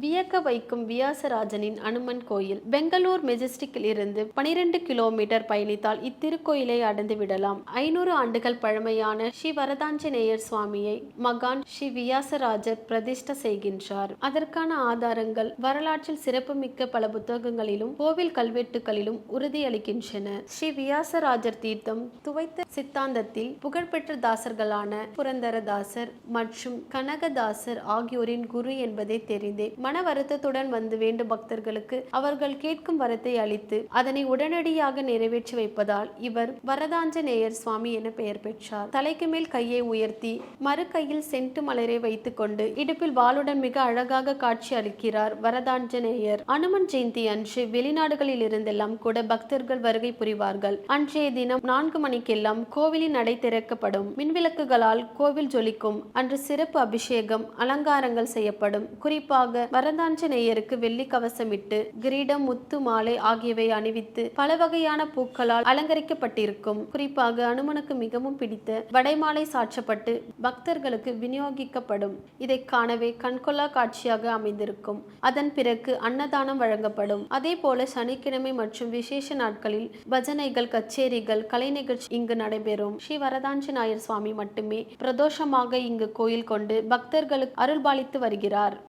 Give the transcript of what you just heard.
வியக்க வைக்கும் வியாசராஜனின் அனுமன் கோயில். பெங்களூர் மெஜஸ்டிக்கில் இருந்து 12 கிலோமீட்டர் பயணித்தால் இத்திருக்கோயிலை அடைந்து விடலாம். 500 ஆண்டுகள் பழமையான ஸ்ரீ வரதாஞ்சநேயர் சுவாமியை மகான் ஸ்ரீ வியாசராஜர் பிரதிஷ்டை செய்கின்றார். அதற்கான ஆதாரங்கள் வரலாற்றில் சிறப்புமிக்க பல புத்தகங்களிலும் கோவில் கல்வெட்டுகளிலும் உறுதியளிக்கின்றன. ஸ்ரீ வியாசராஜர் தீர்த்தம் துவைத்த சித்தாந்தத்தில் புகழ்பெற்ற தாசர்களான புரந்தரதாசர் மற்றும் கனகதாசர் ஆகியோரின் குரு என்பதை தெரிந்தே மன வருத்தத்துடன் வந்து வேண்டும் பக்தர்களுக்கு அவர்கள் கேட்கும் வரத்தை அளித்து அதனை உடனடியாக நிறைவேற்றி வைப்பதால் இவர் வரதாஞ்சநேயர் சுவாமி என பெயர் பெற்றார். தலைக்கு மேல் கையை உயர்த்தி மறு கையில் செண்டு மலரை வைத்துக் கொண்டு இடுப்பில் வாளுடன் மிக அழகாக காட்சி அளிக்கிறார் வரதாஞ்சநேயர். அனுமன் ஜெயந்தி அன்று வெளிநாடுகளில் இருந்தெல்லாம் கூட பக்தர்கள் வருகை புரிவார்கள். அன்றைய தினம் 4 மணிக்கெல்லாம் கோவிலின் நடை திறக்கப்படும். மின்விளக்குகளால் கோவில் ஜொலிக்கும். அன்று சிறப்பு அபிஷேகம் அலங்காரங்கள் செய்யப்படும். குறிப்பாக வரதாஞ்சநேயருக்கு வெள்ளி கவசமிட்டு கிரீடம் முத்து மாலை ஆகியவை அணிவித்து பல வகையான பூக்களால் அலங்கரிக்கப்பட்டிருக்கும். குறிப்பாக அனுமனுக்கு மிகவும் பிடித்த வடைமாலை சாற்றப்பட்டு பக்தர்களுக்கு விநியோகிக்கப்படும். இதை காணவே கண்கொள்ளா காட்சியாக அமைந்திருக்கும். அதன் பிறகு அன்னதானம் வழங்கப்படும். அதே போல சனிக்கிழமை மற்றும் விசேஷ நாட்களில் பஜனைகள் கச்சேரிகள் கலை நிகழ்ச்சி இங்கு நடைபெறும். ஸ்ரீ வரதாஞ்சநாயர் சுவாமி மட்டுமே பிரதோஷமாக இங்கு கோயில் கொண்டு பக்தர்களுக்கு அருள்பாலித்து வருகிறார்.